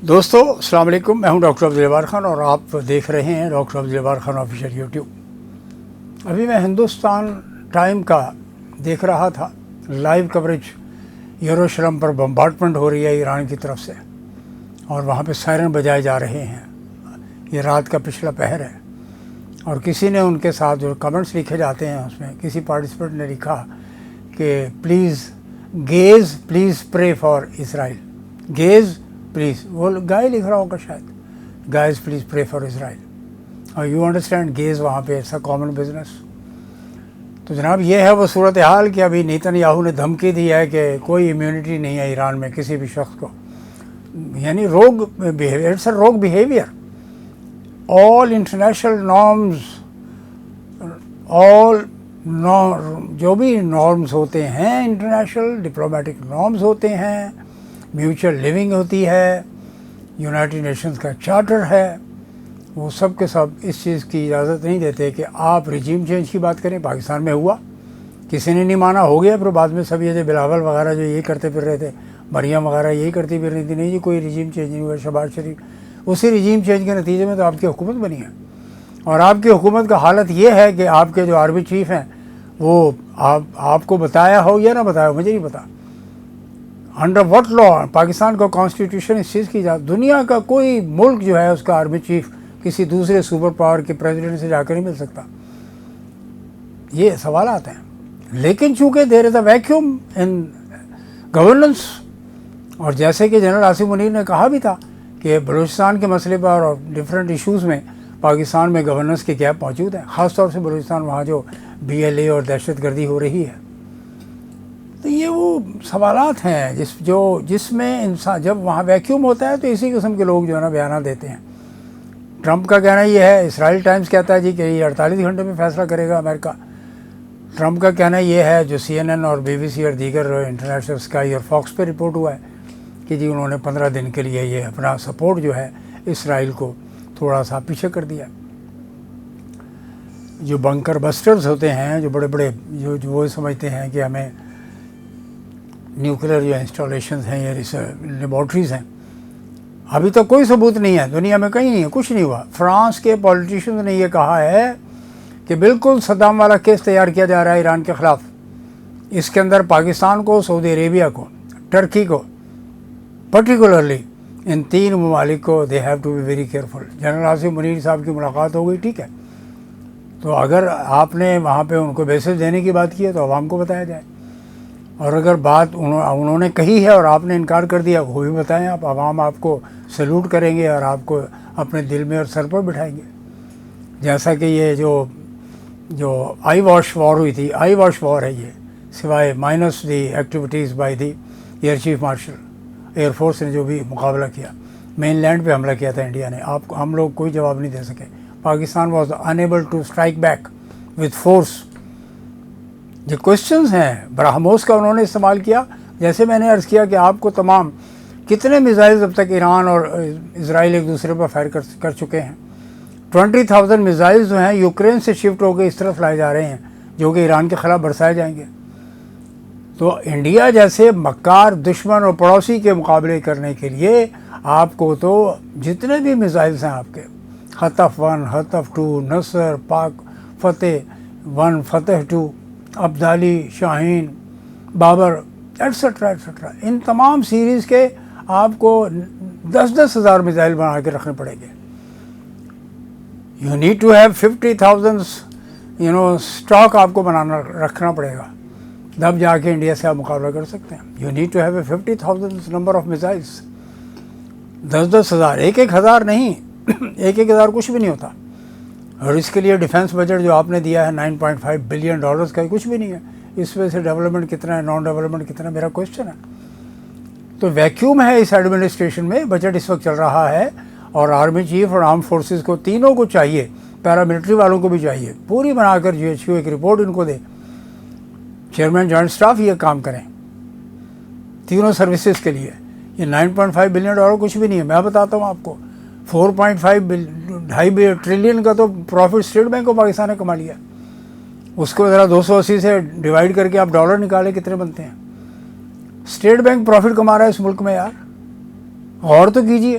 دوستو السلام علیکم، میں ہوں ڈاکٹر عبد الجبار خان اور آپ دیکھ رہے ہیں ڈاکٹر عبد الجبار خان آفیشیل یوٹیوب۔ ابھی میں ہندوستان ٹائم کا دیکھ رہا تھا، لائیو کوریج یروشلم پر بمبارڈمنٹ ہو رہی ہے ایران کی طرف سے، اور وہاں پہ سائرن بجائے جا رہے ہیں۔ یہ رات کا پچھلا پہر ہے، اور کسی نے ان کے ساتھ جو کمنٹس لکھے جاتے ہیں اس میں کسی پارٹیسپینٹ نے لکھا کہ please pray for Israel. Gaze please, وہ گائے لکھ رہا ہوگا شاید، گائز پلیز پرے فار اسرائیل۔ اور یو انڈرسٹینڈ گیز وہاں پہ اٹس اے کامن بزنس۔ تو جناب یہ ہے وہ صورتحال کہ ابھی نیتن یاہو نے دھمکی دی ہے کہ کوئی امیونٹی نہیں ہے ایران میں کسی بھی شخص کو، یعنی روگ بیہیویئر، اٹس اے روگ بیہیویئر۔ آل انٹرنیشنل نارمز، جو بھی نارمز ہوتے ہیں، انٹرنیشنل ڈپلومیٹک نارمز ہوتے ہیں، میوچل لیونگ ہوتی ہے، یونائٹڈ نیشنز کا چارٹر ہے، وہ سب کے سب اس چیز کی اجازت نہیں دیتے کہ آپ رجیم چینج کی بات کریں۔ پاکستان میں ہوا، کسی نے نہیں مانا، ہو گیا، پھر بعد میں سب یہ جو بلاول وغیرہ جو یہ کرتے پھر رہے تھے، مریم وغیرہ یہی کرتی پھر رہی تھی، نہیں جی کوئی رجیم چینج نہیں ہوا۔ شہباز شریف اسی رجیم چینج کے نتیجے میں تو آپ کی حکومت بنی ہے، اور آپ کی حکومت کا حالت یہ ہے کہ آپ کے جو آرمی چیف ہیں وہ آپ کو بتایا ہو یا نہ بتایا ہو، مجھے نہیں پتا انڈر واٹ لا پاکستان کا کانسٹیٹیوشن اس چیز کی دنیا کا کوئی ملک جو ہے اس کا آرمی چیف کسی دوسرے سپر پاور کے پریزیڈنٹ سے جا کر نہیں مل سکتا۔ یہ سوالات ہیں، لیکن چونکہ دیر از اے ویکیوم ان گورننس، اور جیسے کہ جنرل آصف منیر نے کہا بھی تھا کہ بلوچستان کے مسئلے پر اور ڈفرینٹ ایشوز میں پاکستان میں گورننس کے گیپ موجود ہیں، خاص طور سے بلوچستان وہاں جو BLA اور دہشت گردی ہو رہی ہے۔ تو یہ وہ سوالات ہیں جس میں انسان جب وہاں ویکیوم ہوتا ہے تو اسی قسم کے لوگ جو ہے نا بیانات دیتے ہیں۔ ٹرمپ کا کہنا یہ ہے، اسرائیل ٹائمز کہتا ہے جی کہ یہ 48 گھنٹے میں فیصلہ کرے گا امریکہ۔ ٹرمپ کا کہنا یہ ہے، جو CNN اور BBC اور دیگر انٹرنیشنل اسکائی اور فاکس پہ رپورٹ ہوا ہے کہ جی انہوں نے 15 دن کے لیے یہ اپنا سپورٹ جو ہے اسرائیل کو تھوڑا سا پیچھے کر دیا۔ جو بنکر بسٹرز ہوتے ہیں، جو بڑے بڑے جو وہ سمجھتے ہیں کہ ہمیں نیوکلیر جو انسٹالیشنز ہیں یا لیبارٹریز ہیں، ابھی تک کوئی ثبوت نہیں ہے، دنیا میں کہیں نہیں ہے، کچھ نہیں ہوا۔ فرانس کے پولیٹیشنز نے یہ کہا ہے کہ بالکل صدام والا کیس تیار کیا جا رہا ہے ایران کے خلاف، اس کے اندر پاکستان کو، سعودی عربیہ کو، ٹرکی کو، پرٹیکولرلی ان 3 ممالک کو they have to be very careful. General Asif Munir صاحب کی ملاقات ہو گئی، ٹھیک ہے، تو اگر آپ نے وہاں پہ ان کو بیسز دینے کی بات کی ہے تو عوام کو بتایا جائے، اور اگر بات انہوں نے کہی ہے اور آپ نے انکار کر دیا وہ بھی بتائیں، آپ عوام آپ کو سیلوٹ کریں گے اور آپ کو اپنے دل میں اور سر پر بٹھائیں گے۔ جیسا کہ یہ جو آئی واش وار ہوئی تھی، آئی واش وار ہے یہ، سوائے minus the activities by the air chief marshal, air force نے جو بھی مقابلہ کیا، مین لینڈ پہ حملہ کیا تھا انڈیا نے، ہم لوگ کوئی جواب نہیں دے سکے۔ Pakistan was unable to strike back with force. جو کوشچنز ہیں براہموس کا انہوں نے استعمال کیا، جیسے میں نے عرض کیا کہ آپ کو تمام کتنے میزائلز اب تک ایران اور اسرائیل ایک دوسرے پر فائر کر چکے ہیں۔ 20,000 میزائلز جو ہیں یوکرین سے شفٹ ہو کے اس طرف لائے جا رہے ہیں، جو کہ ایران کے خلاف برسائے جائیں گے۔ تو انڈیا جیسے مکار دشمن اور پڑوسی کے مقابلے کرنے کے لیے آپ کو تو جتنے بھی میزائلز ہیں آپ کے، خطف 1، خطف 2، نصر، پاک فتح 1، فتح 2، ابدالی، شاہین، بابر، ایٹسٹرا ایٹسٹرا، ان تمام سیریز کے آپ کو 10,000 ہزار میزائل بنا کے رکھنے پڑیں گے۔ You need to have 50,000 stock آپ کو رکھنا پڑے گا، تب جا کے انڈیا سے آپ مقابلہ کر سکتے ہیں۔ You need to have 50,000 number of missiles. 10,000 ہزار، 1,000 ہزار نہیں، 1,000 ہزار کچھ بھی نہیں ہوتا، اور اس کے لیے ڈیفنس بجٹ جو آپ نے دیا ہے $9.5 بلین کا، کچھ بھی نہیں ہے۔ اس وجہ سے ڈیولپمنٹ کتنا ہے، نان ڈیولپمنٹ کتنا ہے، میرا کوشچن ہے۔ تو ویکیوم ہے اس ایڈمنسٹریشن میں، بجٹ اس وقت چل رہا ہے، اور آرمی چیف اور آرم فورسز کو تینوں کو چاہیے، پیراملٹری والوں کو بھی چاہیے، پوری بنا کر GHQ ایک رپورٹ ان کو دے، چیئرمین جوائنٹ اسٹاف یہ کام کریں تینوں سروسز کے لیے۔ یہ $9.5 بلین کچھ بھی نہیں ہے، میں بتاتا ہوں آپ کو۔ 2.5 ٹریلین کا تو پروفٹ اسٹیٹ بینک کو پاکستان نے کما لیا، اس کو ذرا 280 سے ڈیوائڈ کر کے آپ ڈالر نکالیں کتنے بنتے ہیں۔ اسٹیٹ بینک پروفٹ کما رہا ہے اس ملک میں، یار غور تو کیجئے۔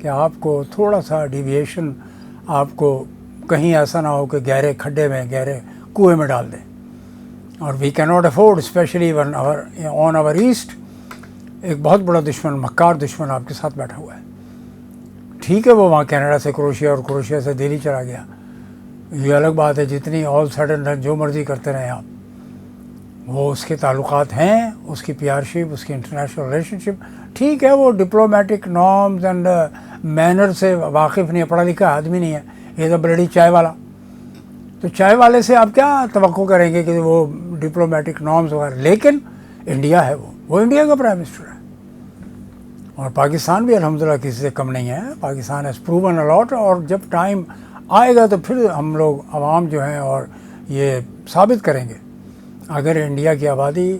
کہ آپ کو تھوڑا سا ڈیویشن آپ کو کہیں ایسا نہ ہو کہ گہرے کھڈے میں گہرے کنویں میں ڈال دیں. اور we can not afford especially on our east ایک بہت بڑا دشمن مکار دشمن آپ کے ساتھ بیٹھا ہوا ہے. ٹھیک ہے وہ وہاں کینیڈا سے کروشیا اور کروشیا سے دہلی چلا گیا, یہ الگ بات ہے. جتنی آل سڈن جو مرضی کرتے رہیں آپ, وہ اس کے تعلقات ہیں, اس کی پی آر شپ, اس کی انٹرنیشنل ریلیشن شپ. ٹھیک ہے وہ ڈپلومیٹک نارمز اینڈ مینر سے واقف نہیں ہے, پڑھا لکھا آدمی نہیں ہے, یہ تو بلڈی چائے والا. تو چائے والے سے آپ کیا توقع کریں گے کہ وہ ڈپلومیٹک نارمز وغیرہ. لیکن انڈیا ہے, وہ انڈیا کا پرائم منسٹر ہے. اور پاکستان بھی الحمدللہ کسی سے کم نہیں ہے. پاکستان ہیز پروون الاٹ, اور جب ٹائم آئے گا تو پھر ہم لوگ عوام جو ہیں اور یہ ثابت کریں گے. اگر انڈیا کی آبادی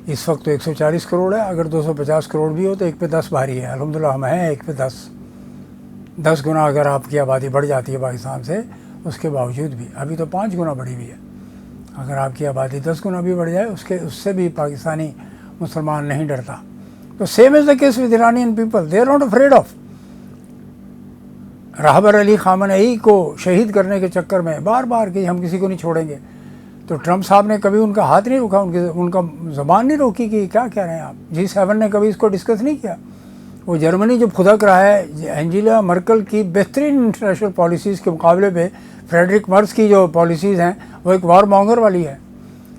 اس وقت تو 140 کروڑ ہے, اگر 250 کروڑ بھی ہو تو 1 پہ 10 بھاری ہے. الحمدللہ ہم ہیں 1 پہ 10 گنا اگر آپ کی آبادی بڑھ جاتی ہے پاکستان سے, اس کے باوجود بھی ابھی تو 5 گنا بڑھی ہوئی ہے. اگر آپ کی آبادی 10 گنا بھی بڑھ جائے اس سے بھی پاکستانی مسلمان نہیں ڈرتا. تو same as the case with Iranian people, they are not afraid of. رہبر علی خامنئی کو شہید کرنے کے چکر میں بار بار کہ ہم کسی کو نہیں چھوڑیں گے, تو ٹرمپ صاحب نے کبھی ان کا ہاتھ نہیں روکا, ان کا زبان نہیں روکی کہ کیا کہہ رہے ہیں آپ. G7 نے کبھی اس کو ڈسکس نہیں کیا. وہ جرمنی جب خدک رہا ہے, اینجیلا مرکل کی بہترین انٹرنیشنل پالیسیز کے مقابلے پہ فریڈرک مرز کی جو پالیسیز ہیں وہ ایک وار مونگر والی ہے.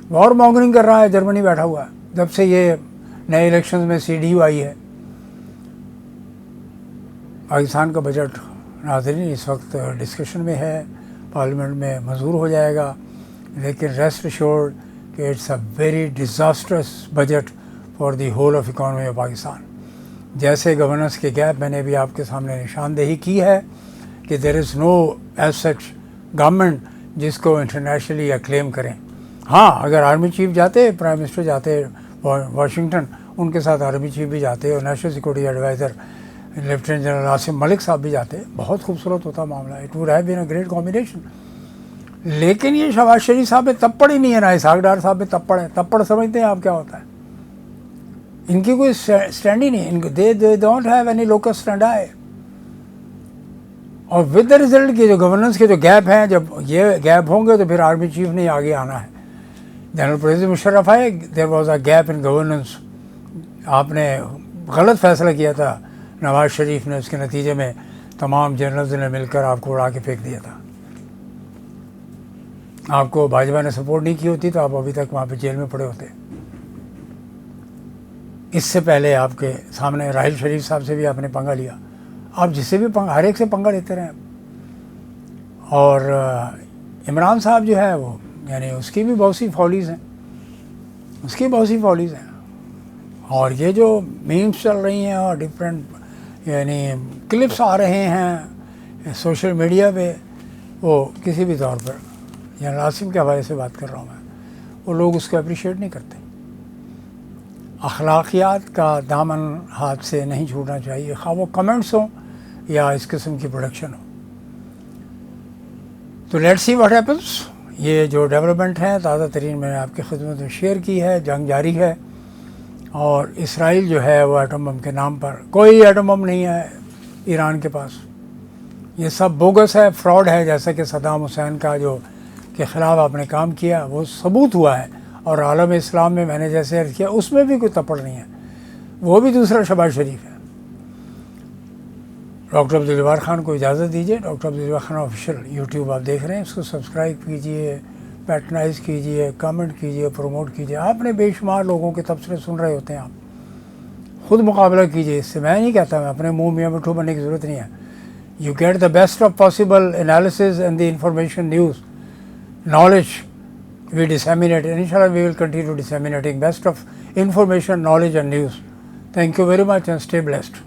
وار مونگرنگ کر رہا ہے جرمنی بیٹھا ہوا ہے جب سے یہ نئے الیکشنز میں CDU آئی ہے. پاکستان کا بجٹ ناظرین اس وقت ڈسکشن میں ہے, پارلیمنٹ میں منظور ہو جائے گا, لیکن ریسٹ ایشورڈ کہ it's a very disastrous budget for the whole of economy of Pakistan. جیسے گورننس کے گیپ میں نے بھی آپ کے سامنے نشاندہی کی ہے کہ دیر از نو ایز سچ گورنمنٹ جس کو انٹرنیشنلی اکلیم کریں. ہاں اگر آرمی چیف جاتے, پرائم منسٹر جاتے واشنگٹن, ان کے ساتھ آرمی چیف بھی جاتے اور national security adviser lieutenant general Asim Malik sahab بھی جاتے, بہت خوبصورت ہوتا معاملہ. It would have been a great combination. لیکن یہ شہباز شریف صاحب میں تپڑ ہی نہیں ہے, نہ اسحاق ڈار صاحب میں تپڑ ہے. تپڑ سمجھتے ہیں آپ کیا ہوتا ہے؟ ان کی کوئی اسٹینڈ ہی نہیں, they don't have any locus stand آئے. اور ود دا ریزلٹ کہ جو گورننس کے جو گیپ ہیں, جب یہ گیپ ہوں گے تو پھر آرمی چیف نے آگے آنا ہے. جنرل پرویز مشرف آئے, there was a gap in governance. آپ نے غلط فیصلہ کیا تھا نواز شریف نے, اس کے نتیجے میں تمام جنرلز نے مل کر آپ کو اڑا کے پھینک دیا تھا. آپ کو بھاجپا نے سپورٹ نہیں کی ہوتی تو آپ ابھی تک وہاں پہ جیل میں پڑے ہوتے. اس سے پہلے آپ کے سامنے راحیل شریف صاحب سے بھی آپ نے پنگا لیا. آپ جس سے بھی ہر ایک سے پنگا لیتے رہے. اور عمران صاحب جو ہے وہ یعنی اس کی بھی بہت سی فالیز ہیں, اور یہ جو میمز چل رہی ہیں اور ڈفرینٹ یعنی کلپس آ رہے ہیں سوشل میڈیا پہ, وہ کسی بھی طور پر یعنی عاصم کے حوالے سے بات کر رہا ہوں میں, وہ لوگ اس کو اپریشیٹ نہیں کرتے. اخلاقیات کا دامن ہاتھ سے نہیں چھوڑنا چاہیے, خواہ وہ کمنٹس ہوں یا اس قسم کی پروڈکشن ہو. تو لیٹس سی واٹ ہیپنس. یہ جو ڈیولپمنٹ ہے تازہ ترین میں نے آپ کی خدمت میں شیئر کی ہے. جنگ جاری ہے, اور اسرائیل جو ہے وہ ایٹم بم کے نام پر, کوئی ایٹم بم نہیں ہے ایران کے پاس. یہ سب بوگس ہے, فراڈ ہے. جیسا کہ صدام حسین کا جو کے خلاف آپ نے کام کیا وہ ثبوت ہوا ہے, اور عالم اسلام میں نے جیسے عرض کیا اس میں بھی کوئی تپڑ نہیں ہے. وہ بھی دوسرا شہباز شریف ہے. ڈاکٹر عبدالجبار خان کو اجازت دیجیے. Doctor Abduljabbar Khan official YouTube آپ دیکھ رہے ہیں, اس کو سبسکرائب کیجیے, پیٹرنائز کیجیے, کمنٹ کیجیے, پروموٹ کیجیے. آپ نے بے شمار لوگوں کے تبصرے سن رہے ہوتے ہیں, آپ خود مقابلہ کیجیے اس سے. میں نہیں کہتا, میں اپنے منہ میاں مٹھو بننے کی ضرورت نہیں ہے. You get the best of possible analysis and the information news knowledge we disseminate, and inshallah we will continue disseminating best of information, knowledge and news. Thank you very much and stay blessed.